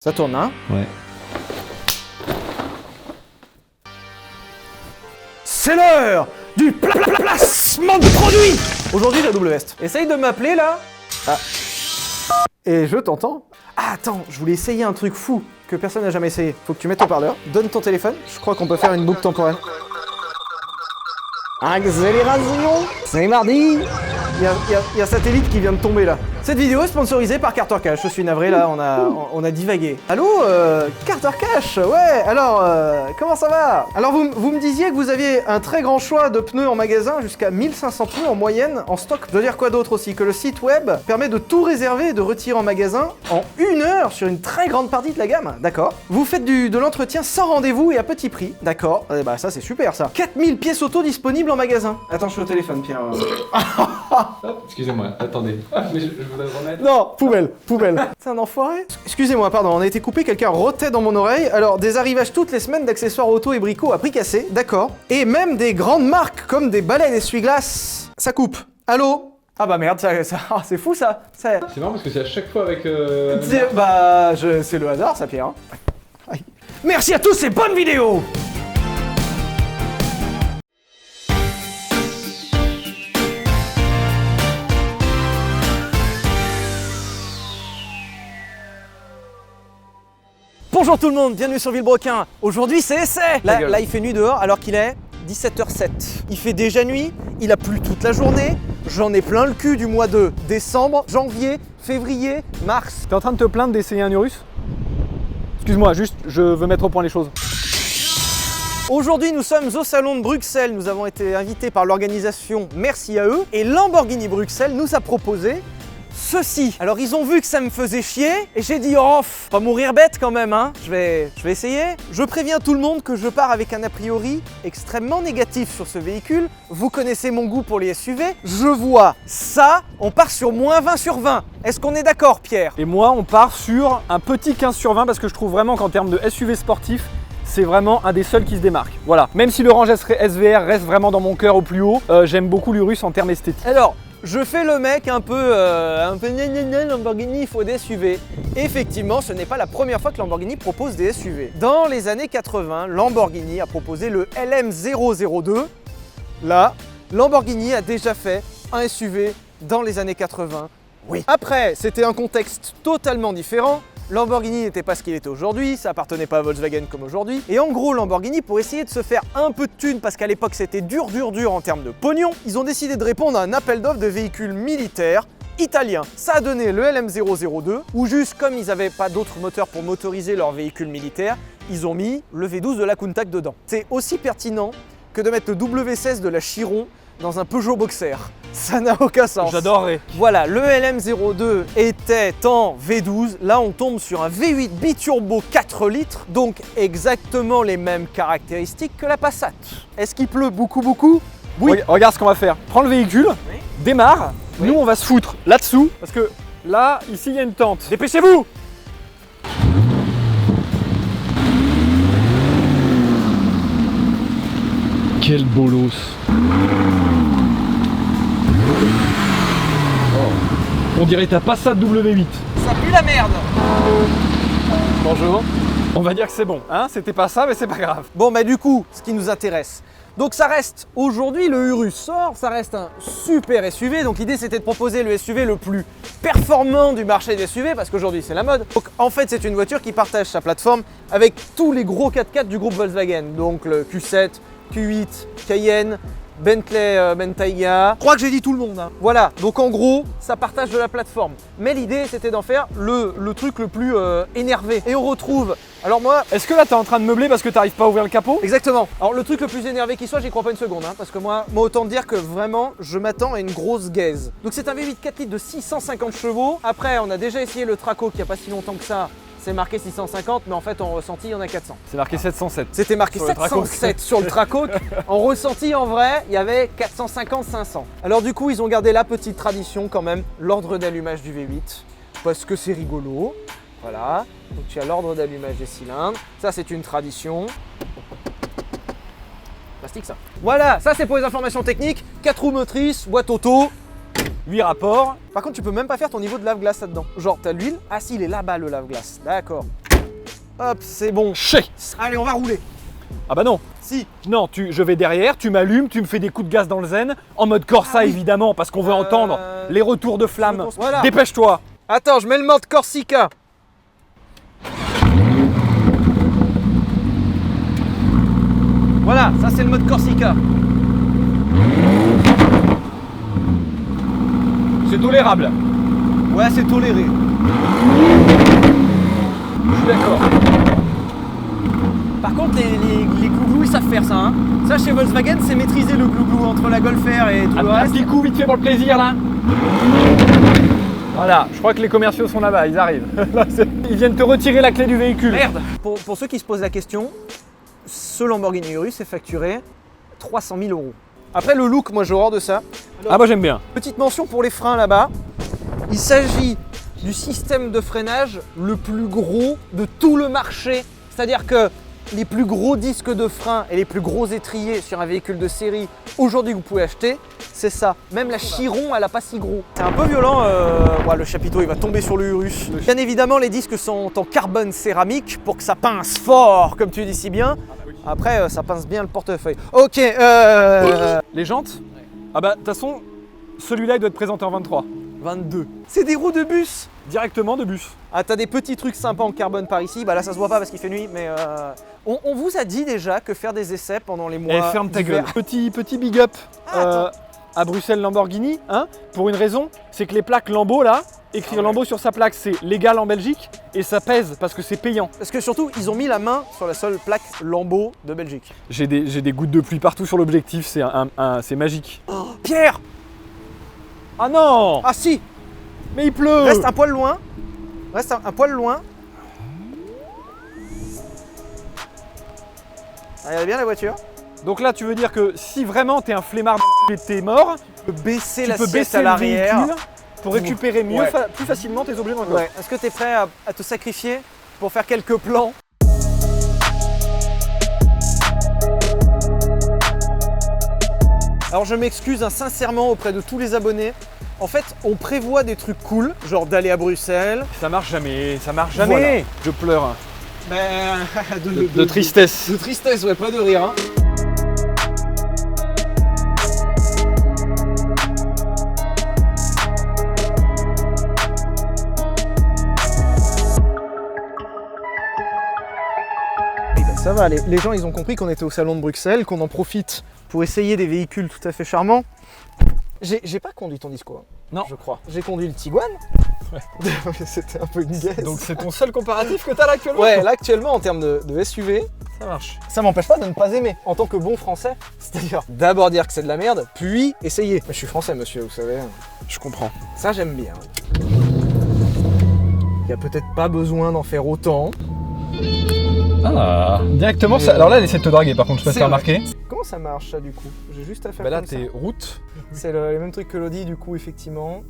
Ça tourne, hein? Ouais. C'est l'heure du placement de produit. Aujourd'hui, la double veste. Essaye de m'appeler, là. Ah. Et je t'entends. Ah, attends, je voulais essayer un truc fou que personne n'a jamais essayé. Faut que tu mettes ton parleur. Donne ton téléphone. Je crois qu'on peut faire une boucle temporelle. Accélération. C'est mardi. Il y a Satellite qui vient de tomber, là. Cette vidéo est sponsorisée par Carter Cash. Je suis navré, là, on a divagué. Allô, Carter Cash. Ouais, alors, comment ça va? Alors, vous me disiez que vous aviez un très grand choix de pneus en magasin, jusqu'à 1500 pneus en moyenne en stock. Je veux dire quoi d'autre aussi? Que le site web permet de tout réserver et de retirer en magasin en 1 heure sur une très grande partie de la gamme. D'accord. Vous faites de l'entretien sans rendez-vous et à petit prix. D'accord. Bah, ça, c'est super, ça. 4000 pièces auto disponibles en magasin. Attends, je suis au téléphone, Pierre. Hop, excusez-moi, attendez. Mais je voudrais remettre. Non, poubelle. C'est un enfoiré. Excusez-moi, pardon, on a été coupé, quelqu'un rotait dans mon oreille. Alors, des arrivages toutes les semaines d'accessoires auto et bricots à prix cassé, d'accord. Et même des grandes marques comme des balais d'essuie-glace. Ça coupe. Allô? Ah bah merde, c'est fou ça. C'est marrant parce que c'est à chaque fois avec. C'est le hasard ça, Pierre. Hein. Aïe. Merci à tous et bonne vidéo. Bonjour tout le monde, bienvenue sur Villebrequin. Aujourd'hui c'est essai. Là il fait nuit dehors alors qu'il est 17h07. Il fait déjà nuit, il a plu toute la journée. J'en ai plein le cul du mois de décembre, janvier, février, mars. T'es en train de te plaindre d'essayer un Urus? Excuse-moi, juste, je veux mettre au point les choses. Aujourd'hui, nous sommes au salon de Bruxelles. Nous avons été invités par l'organisation, merci à eux. Et Lamborghini Bruxelles nous a proposé ceci. Alors ils ont vu que ça me faisait chier et j'ai dit oh, pas mourir bête quand même, hein. Je vais essayer. Je préviens tout le monde que je pars avec un a priori extrêmement négatif sur ce véhicule. Vous connaissez mon goût pour les SUV. Je vois ça, on part sur moins 20 sur 20. Est-ce qu'on est d'accord, Pierre? Et moi, on part sur un petit 15 sur 20 parce que je trouve vraiment qu'en termes de SUV sportif, c'est vraiment un des seuls qui se démarque. Voilà. Même si le Range SVR reste vraiment dans mon cœur au plus haut, j'aime beaucoup l'Urus en termes esthétiques. Alors, je fais le mec un peu Lamborghini, il faut des SUV. Effectivement, ce n'est pas la première fois que Lamborghini propose des SUV. Dans les années 80, Lamborghini a proposé le LM002. Là, Lamborghini a déjà fait un SUV dans les années 80. Oui. Après, c'était un contexte totalement différent. Lamborghini n'était pas ce qu'il était aujourd'hui, ça appartenait pas à Volkswagen comme aujourd'hui. Et en gros, Lamborghini, pour essayer de se faire un peu de thunes, parce qu'à l'époque c'était dur en termes de pognon, ils ont décidé de répondre à un appel d'offres de véhicules militaires italiens. Ça a donné le LM002, où juste comme ils n'avaient pas d'autres moteurs pour motoriser leurs véhicules militaires, ils ont mis le V12 de la Countach dedans. C'est aussi pertinent que de mettre le W16 de la Chiron dans un Peugeot Boxer. Ça n'a aucun sens. J'adorerais. Voilà, le LM02 était en V12. Là, on tombe sur un V8 biturbo 4 litres, donc exactement les mêmes caractéristiques que la Passat. Est-ce qu'il pleut beaucoup? Oui. Regarde ce qu'on va faire. Prends le véhicule, Oui. démarre. Oui. Nous, on va se foutre là-dessous parce que là, ici, il y a une tente. Dépêchez-vous! Quel bolos. On dirait ta Passat W8. Ça pue la merde. Bonjour. On va dire que c'est bon. Hein, c'était pas ça, mais c'est pas grave. Bon, bah du coup, ce qui nous intéresse. Donc ça reste, aujourd'hui le Urus sort, ça reste un super SUV. Donc l'idée c'était de proposer le SUV le plus performant du marché des SUV parce qu'aujourd'hui c'est la mode. Donc en fait c'est une voiture qui partage sa plateforme avec tous les gros 4x4 du groupe Volkswagen. Donc le Q7, Q8, Cayenne, Bentley Bentayga. Je crois que j'ai dit tout le monde. Hein. Voilà, donc en gros, ça partage de la plateforme. Mais l'idée, c'était d'en faire le truc le plus énervé. Et on retrouve... Alors moi... Est-ce que là, t'es en train de meubler parce que t'arrives pas à ouvrir le capot? Exactement. Alors le truc le plus énervé qui soit, j'y crois pas une seconde. Hein, parce que moi, autant dire que vraiment, je m'attends à une grosse gaze. Donc c'est un V8 4 litres de 650 chevaux. Après, on a déjà essayé le Traco qui a pas si longtemps que ça. C'est marqué 650, mais en fait en ressenti il y en a 400. C'est marqué 707. C'était marqué Sur le 707 sur le Traco. En ressenti en vrai, il y avait 450-500. Alors du coup, ils ont gardé la petite tradition quand même, l'ordre d'allumage du V8, parce que c'est rigolo. Voilà, donc tu as l'ordre d'allumage des cylindres. Ça c'est une tradition. Plastique ça. Voilà, ça c'est pour les informations techniques. 4 roues motrices, boîte auto. 8 rapports. Par contre, tu peux même pas faire ton niveau de lave-glace là-dedans. Genre, t'as l'huile. Ah si, il est là-bas le lave-glace. D'accord. Hop, c'est bon. Chez. Allez, on va rouler. Ah bah non. Si. Non, je vais derrière, tu m'allumes, tu me fais des coups de gaz dans le zen, en mode Corsa évidemment, parce qu'on veut entendre les retours de flammes. Voilà. Dépêche-toi. Attends, je mets le mode Corsica. Voilà, ça c'est le mode Corsica. C'est tolérable. Ouais, c'est toléré. Je suis d'accord. Par contre, les glouglous, ils savent faire ça. Hein. Ça, chez Volkswagen, c'est maîtriser le glouglou entre la Golf R et tout le Un reste. petit coup vite fait pour le plaisir là. Voilà, je crois que les commerciaux sont là-bas, ils arrivent. Ils viennent te retirer la clé du véhicule. Merde. Pour ceux qui se posent la question, ce Lamborghini Urus est facturé 300 000 €. Après, le look, moi, j'ai horreur de ça. Ah moi j'aime bien. Petite mention pour les freins là-bas. Il s'agit du système de freinage le plus gros de tout le marché. C'est-à-dire que les plus gros disques de frein et les plus gros étriers sur un véhicule de série aujourd'hui que vous pouvez acheter, c'est ça. Même la Chiron, elle n'a pas si gros. C'est un peu violent. Ouais, le chapiteau, il va tomber sur le Urus. Bien évidemment, les disques sont en carbone céramique pour que ça pince fort, comme tu dis si bien. Après, ça pince bien le portefeuille. Ok. Les jantes. Ah bah de toute façon, celui-là il doit être présenté en 23. 22. C'est des roues de bus. Directement de bus. Ah, t'as des petits trucs sympas en carbone par ici. Bah là, ça se voit pas parce qu'il fait nuit, mais on vous a dit déjà que faire des essais pendant les mois. Eh, ferme ta d'hiver- gueule. Petit big up Ah, à Bruxelles Lamborghini, hein, pour une raison, c'est que les plaques Lambo là, écrire Lambo sur sa plaque c'est légal en Belgique et ça pèse parce que c'est payant. Parce que surtout, ils ont mis la main sur la seule plaque Lambo de Belgique. J'ai des gouttes de pluie partout sur l'objectif, c'est magique. Pierre. Ah non. Ah si. Mais il pleut. Reste un poil loin. Reste un poil loin. Regardez bien la voiture. Donc là tu veux dire que si vraiment t'es un flemmard et t'es mort, Tu peux baisser tu peux l'assiette baisser à le l'arrière. véhicule pour récupérer mieux, Ouais. plus facilement tes objets dans le coffre. Ouais. Est-ce que tu es prêt à te sacrifier pour faire quelques plans? Alors je m'excuse hein, sincèrement auprès de tous les abonnés. En fait, on prévoit des trucs cool, genre d'aller à Bruxelles. Ça marche jamais, ça marche jamais. Voilà. Je pleure. Ben, De tristesse. De tristesse, ouais, pas de rire. Hein. Ça va, les gens ils ont compris qu'on était au salon de Bruxelles, qu'on en profite pour essayer des véhicules tout à fait charmants. J'ai pas conduit ton disco, hein, Non. je crois. J'ai conduit le Tiguan. Ouais. C'était un peu une guesse. Donc c'est ton seul comparatif que t'as là actuellement. Ouais, là actuellement en termes de SUV, Ça marche. ça m'empêche pas de ne pas aimer en tant que bon français. C'est-à-dire d'abord dire que c'est de la merde, puis essayer. Mais je suis français, monsieur, vous savez. Je comprends. Ça, j'aime bien. Il n'y a peut-être pas besoin d'en faire autant. Ah. Directement ça. Alors là elle essaie de te draguer par contre, je sais pas si C'est t'as remarqué. Comment ça marche, ça, du coup? J'ai juste à faire Bah là comme ça. t'es route. C'est les mêmes trucs que l'Audi, du coup, effectivement.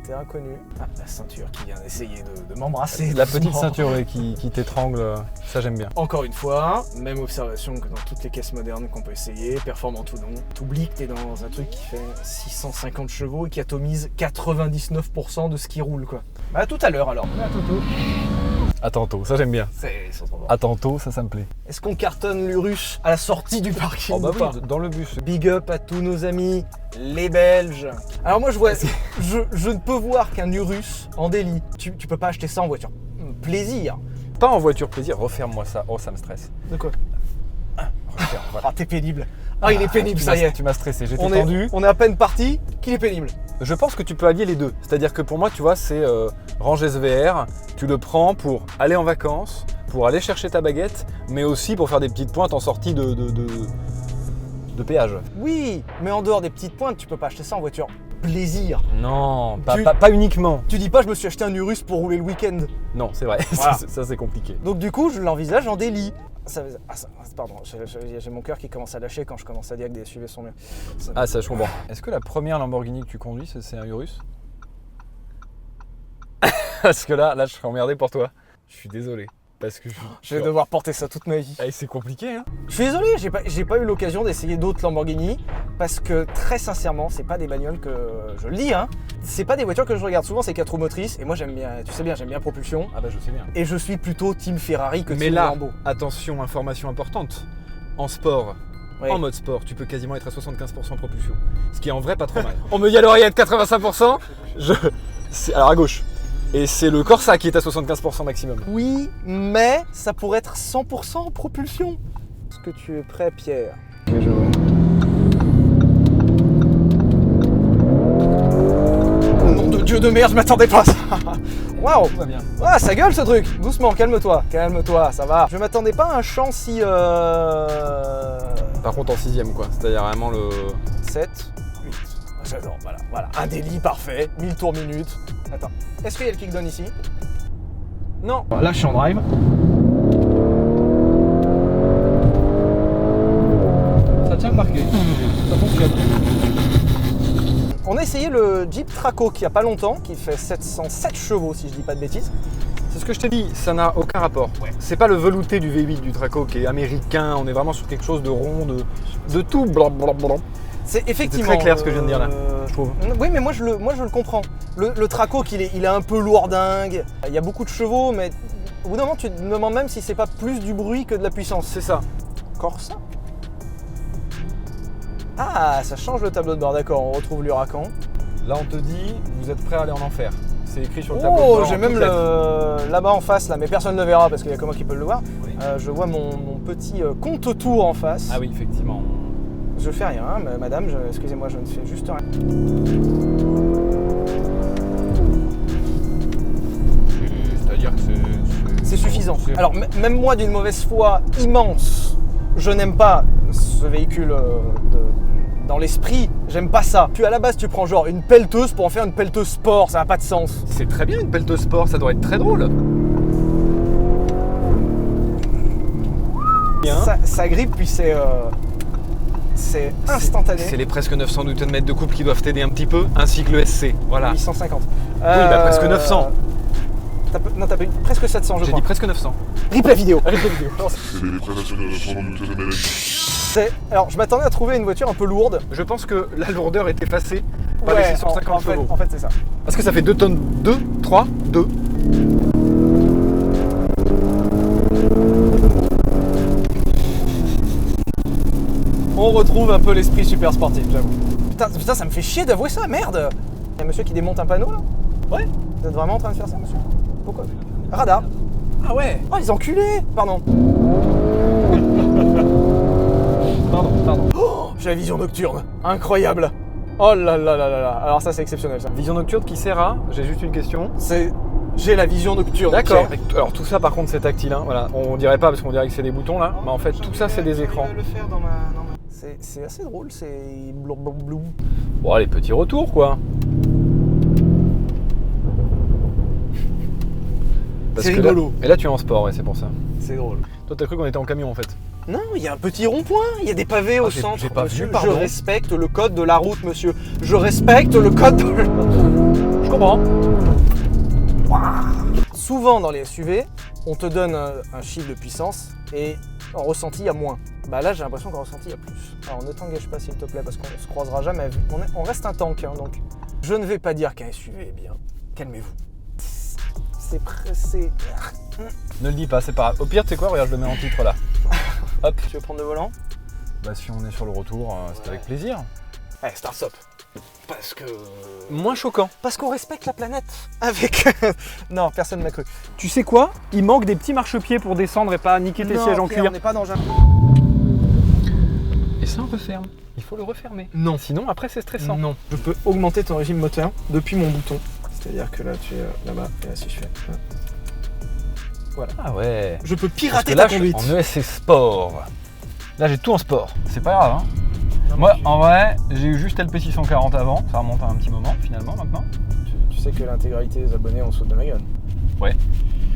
T'es inconnu. Ah, la ceinture qui vient d'essayer de m'embrasser. La petite doucement. ceinture ouais, qui t'étrangle, ça j'aime bien. Encore une fois, même observation que dans toutes les caisses modernes qu'on peut essayer, performant ou non. T'oublies que t'es dans un truc qui fait 650 chevaux et qui atomise 99% de ce qui roule, quoi. Bah, à tout à l'heure, alors. À Toto. À tantôt, ça j'aime bien. Ils sont trop bons. À tantôt, ça me plaît. Est-ce qu'on cartonne l'Urus à la sortie du parking Oh bah ou pas oui, dans le bus. Big up à tous nos amis, les Belges. Alors moi je vois, je ne peux voir qu'un Urus en délit. Tu peux pas acheter ça en voiture. Plaisir. Pas en voiture plaisir, referme-moi ça. Oh ça me stresse. De quoi? Referme, voilà. Ah t'es pénible. Ah il est pénible, ça y est. Tu m'as stressé, j'étais On tendu. est à peine parti, qu'il est pénible. Je pense que tu peux allier les deux. C'est-à-dire que pour moi, tu vois, c'est range SVR. Tu le prends pour aller en vacances, pour aller chercher ta baguette, mais aussi pour faire des petites pointes en sortie de péage. Oui, mais en dehors des petites pointes, tu peux pas acheter ça en voiture. Plaisir. Non, Tu- pas uniquement. Tu dis pas je me suis acheté un Urus pour rouler le week-end. Non, c'est vrai. Voilà. ça c'est compliqué. Donc du coup je l'envisage en délit. Pardon, j'ai mon cœur qui commence à lâcher quand je commence à dire que des SUV sont mieux. Ah ça je comprends. Est-ce que la première Lamborghini que tu conduis, c'est un Urus? Parce que là je serais emmerdé pour toi. Je suis désolé. Parce que Je vais devoir porter ça toute ma vie. c'est compliqué, hein. Je suis désolé, j'ai pas eu l'occasion d'essayer d'autres Lamborghini parce que très sincèrement, c'est pas des bagnoles que je le dis, hein. C'est pas des voitures que je regarde souvent, c'est 4 roues motrices et moi j'aime bien, tu sais bien, j'aime bien propulsion. Ah bah je sais bien. Et je suis plutôt team Ferrari que Mais team là, Lambo. attention, information importante. En sport, Oui. en mode sport, tu peux quasiment être à 75% propulsion. Ce qui est en vrai pas trop mal. On me dit à l'oreillette 85%. Alors à gauche. Et c'est le Corsa qui est à 75% maximum. Oui, mais ça pourrait être 100% propulsion. Est-ce que tu es prêt, Pierre? Ok, je vois. Oh nom de Dieu de merde, je m'attendais pas à ça. Waouh! Tout va bien. Ah, ça gueule ce truc! Doucement, calme-toi, ça va. Je m'attendais pas à un champ si. Par contre en 6ème quoi, c'est-à-dire vraiment le... 7, 8. J'adore, voilà. Un délit parfait, 1000 tours minute. Attends, est-ce qu'il y a le kickdown ici? Non. Là, je suis en drive. Ça tient le parquet. Ça fonctionne. On a essayé le Jeep Traco qui a pas longtemps, qui fait 707 chevaux si je dis pas de bêtises. C'est ce que je t'ai dit, ça n'a aucun rapport. Ouais. C'est pas le velouté du V8 du Traco qui est américain, on est vraiment sur quelque chose de rond, de tout blablabla. C'est effectivement. C'est très clair ce que je viens de dire là, je trouve. Oui, mais moi je le comprends. Le Traco, il est un peu lourdingue. Il y a beaucoup de chevaux, mais au bout d'un moment, tu te demandes même si c'est pas plus du bruit que de la puissance. C'est ça. Corsa. Ah, ça change le tableau de bord, d'accord, on retrouve l'Huracan. Là on te dit, vous êtes prêt à aller en enfer. C'est écrit sur le tableau de Oh, bord. j'ai même là-bas en face, là, mais personne ne le verra parce qu'il y a que moi qui peux le voir. Oui. Je vois mon petit compte-tour en face. Ah oui, effectivement. Je fais rien, madame, excusez-moi, je ne fais juste rien. C'est-à-dire que C'est suffisant. Alors, même moi, d'une mauvaise foi immense, je n'aime pas ce véhicule dans l'esprit, j'aime pas ça. Puis à la base, tu prends genre une pelleteuse pour en faire une pelleteuse sport, ça n'a pas de sens. C'est très bien une pelleteuse sport, ça doit être très drôle. Bien. Ça grippe, puis c'est instantané. C'est les presque 900 Nm de couple qui doivent t'aider un petit peu, ainsi que le SC. Voilà. 850. Oui, bah presque 900. Non, t'as pas eu presque 700, je J'ai crois. dit presque 900. Replay vidéo. Alors, je m'attendais à trouver une voiture un peu lourde. Je pense que la lourdeur est effacée par Ouais, les 650 chevaux. en fait, c'est ça. Parce que ça fait 2 tonnes 2, 3, 2. On retrouve un peu l'esprit super sportif, j'avoue. Putain, ça me fait chier d'avouer ça, merde. Il y a un monsieur qui démonte un panneau là? Ouais. Vous êtes vraiment en train de faire ça, monsieur? Pourquoi? Radar. Ah ouais. Oh, les enculés! Pardon. Pardon. Oh, j'ai la vision nocturne. Incroyable. Oh là là là là là. Alors ça, c'est exceptionnel, ça. Vision nocturne qui sert à, j'ai juste une question. J'ai la vision nocturne. D'accord. Pierre. Alors tout ça par contre c'est tactile, hein. Voilà. On dirait pas parce qu'on dirait que c'est des boutons là, mais en fait tout ça c'est des écrans. Le faire dans ma... C'est assez drôle, c'est blou. Bon les petits retours quoi. Parce C'est que là- rigolo. Et là tu es en sport, ouais, c'est pour ça. C'est drôle. Toi t'as cru qu'on était en camion en fait. Non, il y a un petit rond-point, il y a des pavés au j'ai- centre. j'ai pas monsieur. vu, pardon. Je respecte le code de la route, monsieur. Je respecte le code de... Je comprends. Souvent dans les SUV, on te donne un chiffre de puissance et en ressenti il y a moins. Bah là j'ai l'impression qu'en ressenti il y a plus. Alors ne t'engage pas s'il te plaît parce qu'on se croisera jamais. On reste un tank, hein, donc je ne vais pas dire qu'un SUV est bien. Calmez-vous. C'est pressé. Ne le dis pas, c'est pas grave. Au pire tu sais quoi, regarde je le mets en titre là. Hop. Tu veux prendre le volant? Bah si on est sur le retour, c'est avec plaisir. Allez, start stop. Parce que... Moins choquant. Parce qu'on respecte la planète. Avec... non, personne ne m'a cru. Tu sais quoi? Il manque des petits marchepieds pour descendre et pas niquer tes sièges en Pierre, cuir. on n'est pas dans un... Et ça on referme. Il faut le refermer. Non. Sinon après c'est stressant. Non. Je peux augmenter ton régime moteur depuis mon bouton. C'est-à-dire que là, tu es là-bas, et là, si je fais... Voilà. Ah ouais. Je peux Parce pirater que là, ta je suis conduite. en ESC Sport. Là, j'ai tout en sport. C'est pas grave, hein. Moi, en vrai, j'ai eu juste LP640 avant. Ça remonte à un petit moment, finalement, maintenant. Tu sais que l'intégralité des abonnés, on saute de ma gueule. Ouais.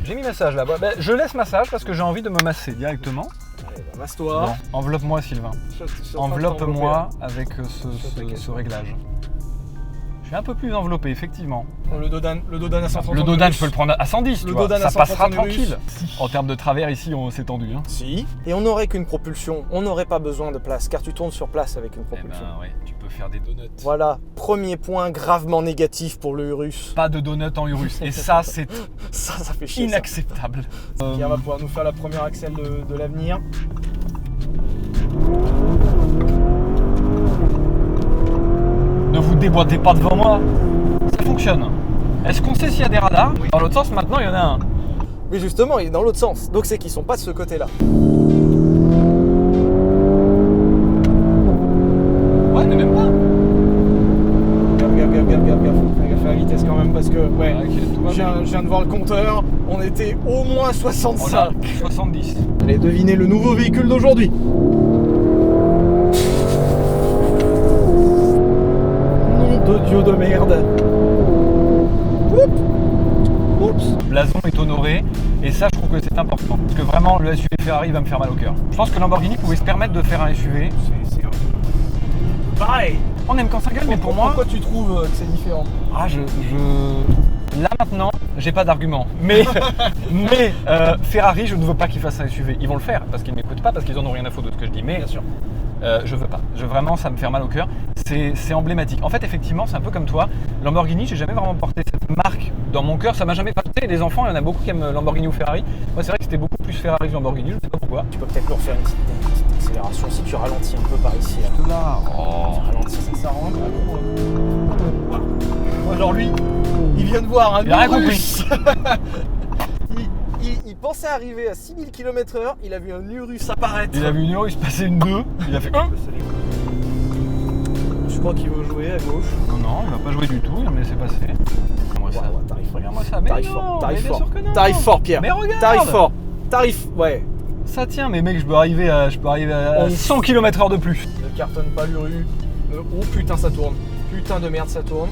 J'ai mis massage là. Bah, je laisse massage parce que j'ai envie de me masser directement. Allez, bah, masse-toi. Bon, enveloppe-moi, Sylvain. Je suis en train de Enveloppe-moi t'envelopper, avec ce réglage. Je suis un peu plus enveloppé, effectivement. Le Dodan à 130. Le Dodan, je peux le prendre à 110, Le tu vois. Dodan à Ça passera 130 tranquille. En termes de travers, ici, on s'est tendu. Hein. Si. Et on n'aurait qu'une propulsion. On n'aurait pas besoin de place, car tu tournes sur place avec une Eh propulsion. ben ouais, tu peux faire des donuts. Voilà, premier point gravement négatif pour le Urus. Pas de donuts en Urus. Et ça, c'est Ça fait chier. inacceptable. Pierre va pouvoir nous faire la première axelle de l'avenir. Ne vous déboîtez pas devant moi. Ça fonctionne. Est-ce qu'on sait s'il y a des radars? Dans l'autre sens, maintenant, il y en a un. Mais justement, il est dans l'autre sens. Donc c'est qu'ils sont pas de ce côté-là. Ouais, mais même pas. Gaffe. Fais gaffe à la vitesse quand même parce que, ouais, Ok, tout va bien. je viens de voir le compteur. On était au moins 65. On a 70. Allez, devinez le nouveau véhicule d'aujourd'hui. Nom de Dieu de merde. Oups. Blason est honoré. Et ça, je trouve que c'est important. Parce que vraiment, le SUV Ferrari va me faire mal au cœur. Je pense que Lamborghini pouvait se permettre de faire un SUV. Pareil. On aime quand ça gueule, mais pour moi... Pourquoi tu trouves que c'est différent? Ah, Là maintenant, j'ai pas d'argument. Mais Ferrari, je ne veux pas qu'ils fassent un SUV. Ils vont le faire parce qu'ils ne m'écoutent pas, parce qu'ils en ont rien à foutre de ce que je dis. Mais Bien sûr. je veux pas. Vraiment, ça me fait mal au cœur. C'est emblématique. En fait, effectivement, c'est un peu comme toi. Lamborghini, j'ai jamais vraiment porté cette marque dans mon cœur. Ça m'a jamais passé. Les enfants, il y en a beaucoup qui aiment Lamborghini ou Ferrari. Moi, c'est vrai que c'était beaucoup plus Ferrari que Lamborghini. Je sais pas pourquoi. Tu peux peut-être leur faire une petite accélération si tu ralentis un peu par ici. Là. Tu ralentis, ça rentre. Alors lui, il vient de voir un Il a rien Urus. il pensait arriver à 6000 km/h, il a vu un Urus apparaître. Il a vu une Urus passer une 2. Il a fait 1. Je crois qu'il veut jouer à gauche. Non, il va pas jouer du tout. Il va me laisser passer. Regarde-moi ça. Regarde-moi ça. Mais T'arrives non, fort, mais t'arrives bien fort. sûr que non. T'arrives fort, Pierre. Mais regarde. T'arrives fort. Ouais. Ça tient, mais mec, je peux arriver à 100 km/h de plus. Ne cartonne pas l'Uru. Oh putain, ça tourne. Putain de merde, ça tourne.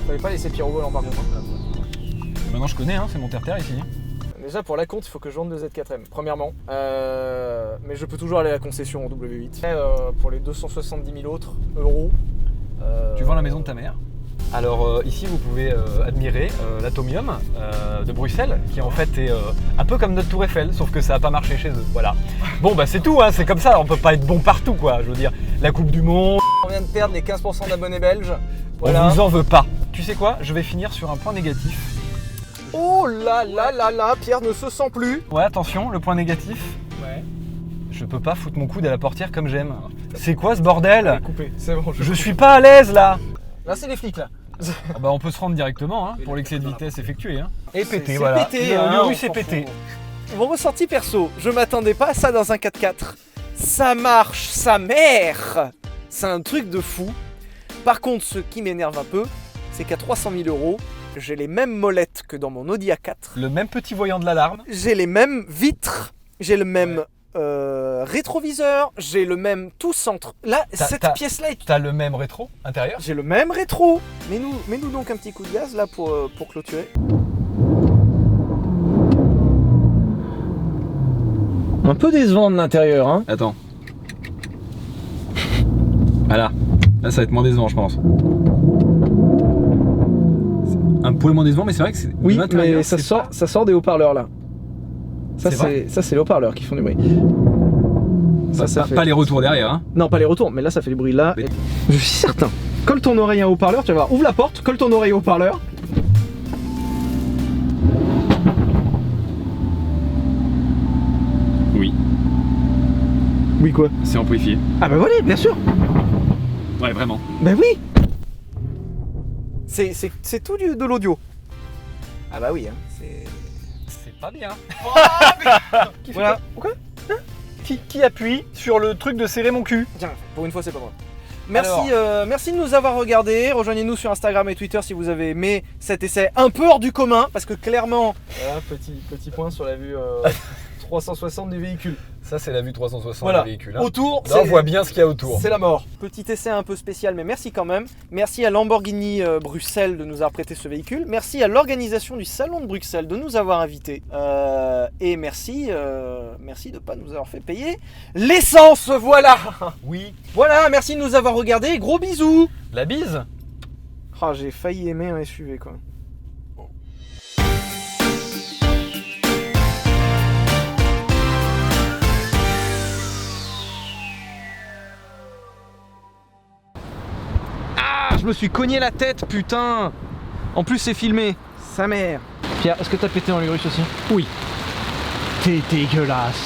Fallait pas laisser Pierre au volant par contre. Maintenant, je connais, hein, c'est mon terre-terre ici. Déjà pour la compte, il faut que je vende le Z4M, premièrement. Mais je peux toujours aller à la concession en W8. Pour les 270 000 autres euros. Tu vends la maison de ta mère. Alors ici, vous pouvez admirer l'Atomium de Bruxelles, qui en fait est un peu comme notre Tour Eiffel, sauf que ça n'a pas marché chez eux. Voilà. Bon, bah c'est tout, hein, c'est comme ça, on peut pas être bon partout, quoi. Je veux dire, la Coupe du Monde. On vient de perdre les 15% d'abonnés belges. Voilà. On vous en veut pas. Tu sais quoi? Je vais finir sur un point négatif. Oh là là là là, Pierre ne se sent plus. Ouais, attention, le point négatif. Ouais. Je peux pas foutre mon coude à la portière comme j'aime. C'est quoi ce bordel? Coupé, c'est bon. Je suis pas à l'aise là. Là, c'est les flics là. Ah bah on peut se rendre directement hein, pour l'excès de vitesse effectué. Hein. Et pété, C'est voilà. pété, Le hein, Urus on est s'en pété. fout. Mon ressenti perso, je m'attendais pas à ça dans un 4x4. Ça marche, sa mère. C'est un truc de fou. Par contre, ce qui m'énerve un peu, c'est qu'à 300 000 euros, j'ai les mêmes molettes que dans mon Audi A4. Le même petit voyant de l'alarme. J'ai les mêmes vitres, j'ai le même rétroviseur, j'ai le même tout centre. Là, cette pièce-là est... T'as le même rétro intérieur. J'ai le même rétro. Mets-nous donc un petit coup de gaz là pour clôturer. Un peu décevant de l'intérieur, hein. Attends. Voilà. Là, ça va être moins décevant, je pense. Un poil moins décevant, mais c'est vrai que c'est. Oui, mais ça sort des haut-parleurs là. Ça, c'est les haut-parleurs qui font du bruit. Pas les retours derrière, hein. Non, pas les retours, mais là, ça fait du bruit là. Mais... Je suis certain. Colle ton oreille à un haut-parleur, tu vas voir. Ouvre la porte, colle ton oreille au haut-parleur. Oui. Oui, quoi? C'est amplifié. Ah, bah voilà, bien sûr. Ouais, vraiment. Bah oui. C'est tout de l'audio. Ah bah oui, hein. C'est pas bien. Voilà. Quoi? Qui appuie sur le truc de serrer mon cul? Tiens, pour une fois, c'est pas moi. Merci de nous avoir regardés. Rejoignez-nous sur Instagram et Twitter si vous avez aimé cet essai un peu hors du commun. Parce que clairement, voilà, petit point sur la vue 360 du véhicule. Ça, c'est la vue 360 voilà. du véhicule. Hein. Autour, là, on voit bien ce qu'il y a autour. C'est la mort. Petit essai un peu spécial, mais merci quand même. Merci à Lamborghini Bruxelles de nous avoir prêté ce véhicule. Merci à l'organisation du Salon de Bruxelles de nous avoir invités. Et merci de ne pas nous avoir fait payer l'essence, voilà. Oui. Voilà, merci de nous avoir regardés. Gros bisous. La bise. Ah, j'ai failli aimer un SUV quoi. Ah, je me suis cogné la tête, putain. En plus c'est filmé. Sa mère. Pierre, est-ce que t'as pété en Lurus aussi? Oui. T'es dégueulasse.